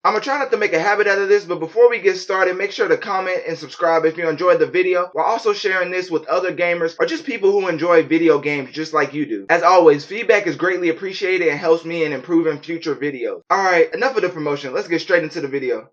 I'm gonna try not to make a habit out of this, but before we get started, make sure to comment and subscribe if you enjoyed the video, while also sharing this with other gamers or just people who enjoy video games just like you do. As always, feedback is greatly appreciated and helps me in improving future videos. Alright, enough of the promotion, let's get straight into the video.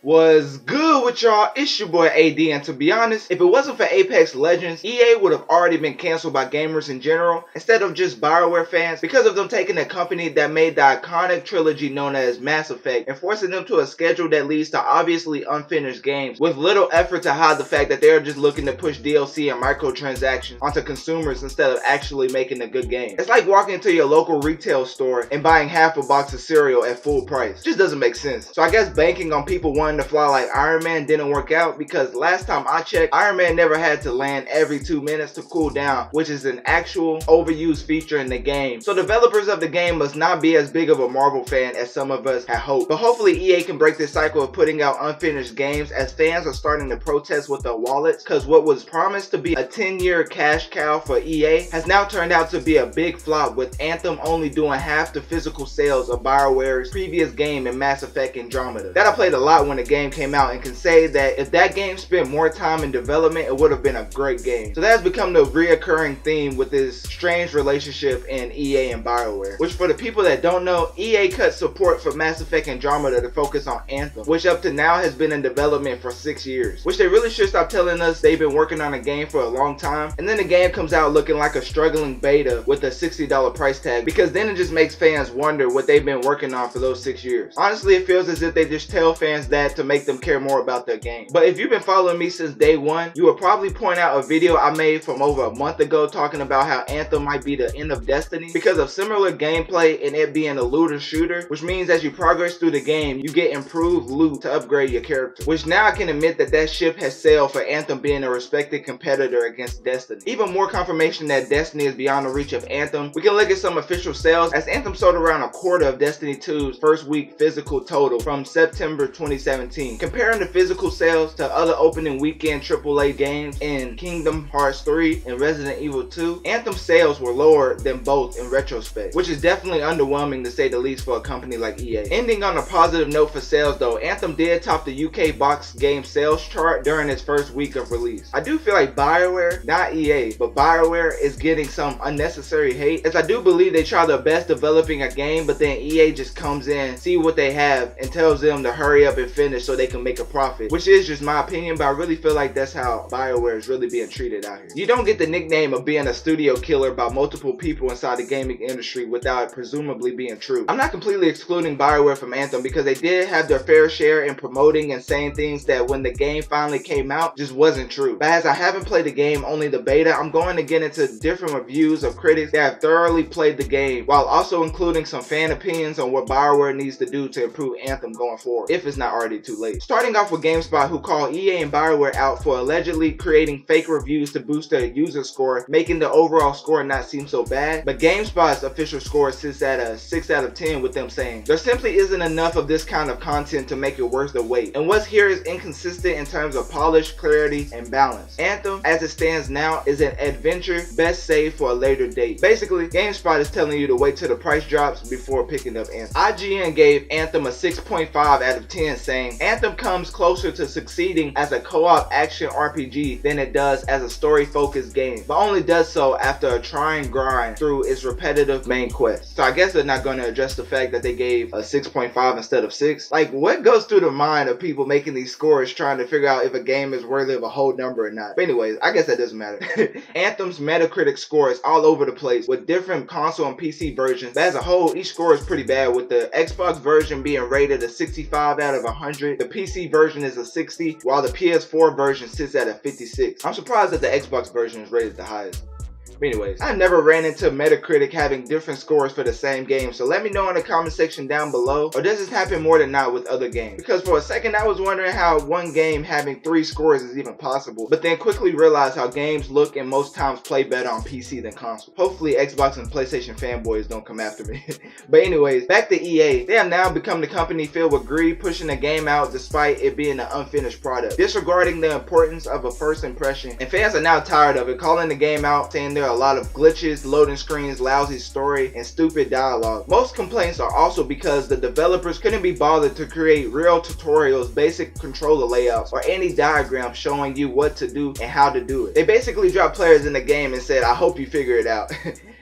Was good with y'all? It's your boy AD, and to be honest, if it wasn't for Apex Legends, EA would have already been canceled by gamers in general instead of just BioWare fans, because of them taking a company that made the iconic trilogy known as Mass Effect and forcing them to a schedule that leads to obviously unfinished games with little effort to hide the fact that they're just looking to push DLC and microtransactions onto consumers instead of actually making a good game. It's like walking into your local retail store and buying half a box of cereal at full price. Just doesn't make sense. So I guess banking on people wanting to fly like Iron Man didn't work out, because last time I checked, Iron Man never had to land every 2 minutes to cool down, which is an actual overused feature in the game. So developers of the game must not be as big of a Marvel fan as some of us had hoped. But hopefully EA can break this cycle of putting out unfinished games, as fans are starting to protest with their wallets, because what was promised to be a 10-year cash cow for EA has now turned out to be a big flop, with Anthem only doing half the physical sales of BioWare's previous game in Mass Effect Andromeda. That I played a lot when the game came out, and can say that if that game spent more time in development, it would have been a great game. So that has become the reoccurring theme with this strange relationship in EA and BioWare, which, for the people that don't know, EA cut support for Mass Effect Andromeda to focus on Anthem, which up to now has been in development for 6 years, which they really should stop telling us they've been working on a game for a long time, and then the game comes out looking like a struggling beta with a $60 price tag, because then it just makes fans wonder what they've been working on for those 6 years. Honestly, it feels as if they just tell fans that to make them care more about their game. But if you've been following me since day one, you will probably point out a video I made from over a month ago talking about how Anthem might be the end of Destiny because of similar gameplay and it being a looter shooter, which means as you progress through the game, you get improved loot to upgrade your character, which now I can admit that ship has sailed for Anthem being a respected competitor against Destiny. Even more confirmation that Destiny is beyond the reach of Anthem, we can look at some official sales, as Anthem sold around a quarter of Destiny 2's first week physical total from September 2017. Comparing the physical sales to other opening weekend AAA games in Kingdom Hearts 3 and Resident Evil 2, Anthem sales were lower than both in retrospect, which is definitely underwhelming to say the least for a company like EA. Ending on a positive note for sales though, Anthem did top the UK box game sales chart during its first week of release. I do feel like BioWare, not EA, but BioWare is getting some unnecessary hate, as I do believe they try their best developing a game, but then EA just comes in, see what they have, and tells them to hurry up and finish so they can make a profit, which is just my opinion, but I really feel like that's how BioWare is really being treated out here. You don't get the nickname of being a studio killer by multiple people inside the gaming industry without it presumably being true. I'm not completely excluding BioWare from Anthem, because they did have their fair share in promoting and saying things that when the game finally came out just wasn't true. But as I haven't played the game, only the beta, I'm going to get into different reviews of critics that have thoroughly played the game, while also including some fan opinions on what BioWare needs to do to improve Anthem going forward, if it's not already too late. Starting off with GameSpot, who called EA and BioWare out for allegedly creating fake reviews to boost their user score, making the overall score not seem so bad. But GameSpot's official score sits at a 6 out of 10, with them saying there simply isn't enough of this kind of content to make it worth the wait, and what's here is inconsistent in terms of polish, clarity, and balance. Anthem, as it stands now, is an adventure best saved for a later date. Basically, GameSpot is telling you to wait till the price drops before picking up Anthem. IGN gave Anthem a 6.5 out of 10, saying Anthem comes closer to succeeding as a co-op action RPG than it does as a story-focused game, but only does so after a trying grind through its repetitive main quest. So I guess they're not going to address the fact that they gave a 6.5 instead of 6. Like, what goes through the mind of people making these scores trying to figure out if a game is worthy of a whole number or not? But anyways, I guess that doesn't matter. Anthem's Metacritic score is all over the place with different console and PC versions, but as a whole, each score is pretty bad, with the Xbox version being rated a 65 out of 100, the PC version is a 60, while the PS4 version sits at a 56. I'm surprised that the Xbox version is rated the highest. But anyways, I never ran into Metacritic having different scores for the same game, so let me know in the comment section down below, or does this happen more than not with other games? Because for a second I was wondering how one game having 3 scores is even possible, but then quickly realized how games look and most times play better on PC than console. Hopefully Xbox and PlayStation fanboys don't come after me. But anyways, back to EA. They have now become the company filled with greed, pushing the game out despite it being an unfinished product, disregarding the importance of a first impression, and fans are now tired of it, calling the game out, saying there are a lot of glitches, loading screens, lousy story, and stupid dialogue. Most complaints are also because the developers couldn't be bothered to create real tutorials, basic controller layouts, or any diagrams showing you what to do and how to do it. They basically dropped players in the game and said, I hope you figure it out.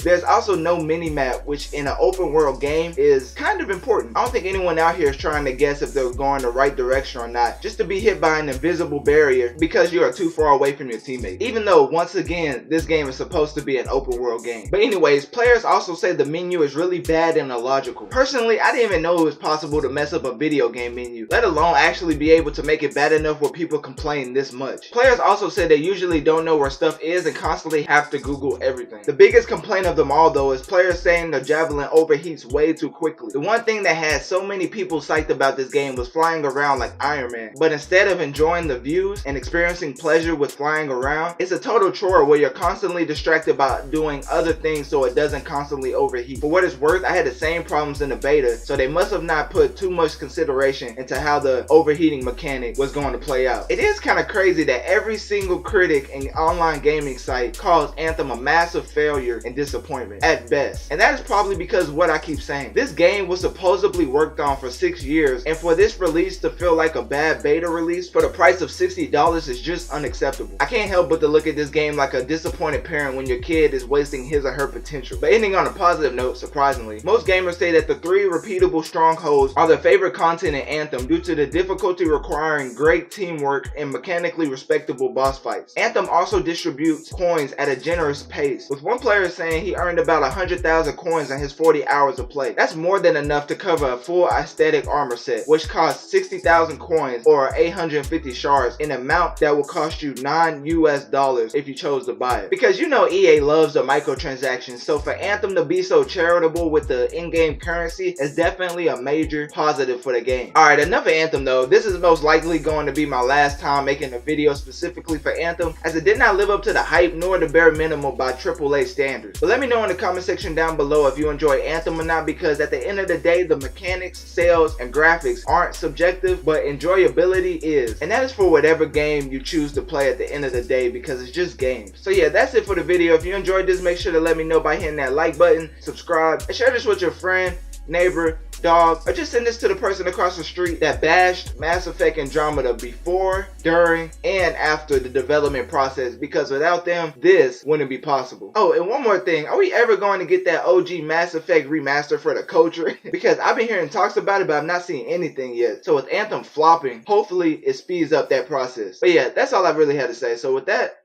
There's also no mini-map, which in an open world game is kind of important. I don't think anyone out here is trying to guess if they're going the right direction or not, just to be hit by an invisible barrier because you are too far away from your teammates. Even though, once again, this game is supposed to be an open world game. But anyways, players also say the menu is really bad and illogical. Personally, I didn't even know it was possible to mess up a video game menu, let alone actually be able to make it bad enough where people complain this much. Players also said they usually don't know where stuff is and constantly have to Google everything. The biggest complaint of them all though is players saying the javelin overheats way too quickly. The one thing that had so many people psyched about this game was flying around like Iron Man, but instead of enjoying the views and experiencing pleasure with flying around, it's a total chore where you're constantly distracted by doing other things so it doesn't constantly overheat. For what it's worth, I had the same problems in the beta, so they must have not put too much consideration into how the overheating mechanic was going to play out. It is kind of crazy that every single critic and online gaming site calls Anthem a massive failure and disappointment at best. And that is probably because of what I keep saying. This game was supposedly worked on for 6 years, and for this release to feel like a bad beta release for the price of $60 is just unacceptable. I can't help but to look at this game like a disappointed parent when your kid is wasting his or her potential. But ending on a positive note, surprisingly, most gamers say that the 3 repeatable strongholds are their favorite content in Anthem due to the difficulty requiring great teamwork and mechanically respectable boss fights. Anthem also distributes coins at a generous pace, with one player saying he earned about 100,000 coins in his 40 hours of play. That's more than enough to cover a full aesthetic armor set, which costs 60,000 coins or 850 shards, an amount that will cost you $9 if you chose to buy it. Because you know EA loves the microtransactions, so for Anthem to be so charitable with the in-game currency is definitely a major positive for the game. Alright, enough of Anthem though. This is most likely going to be my last time making a video specifically for Anthem, as it did not live up to the hype nor the bare minimum by AAA standards. But let me know in the comment section down below if you enjoy Anthem or not, because at the end of the day, the mechanics, sales, and graphics aren't subjective, but enjoyability is. And that is for whatever game you choose to play at the end of the day, because it's just games. So yeah, that's it for the video. If you enjoyed this, make sure to let me know by hitting that like button, subscribe, and share this with your friend, neighbor, dog, or just send this to the person across the street that bashed Mass Effect Andromeda before, during, and after the development process, because without them, this wouldn't be possible. Oh, and one more thing, are we ever going to get that OG Mass Effect remaster for the culture? Because I've been hearing talks about it, but I've not seen anything yet. So with Anthem flopping, hopefully it speeds up that process. But yeah, that's all I really had to say. So with that,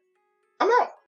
I'm out.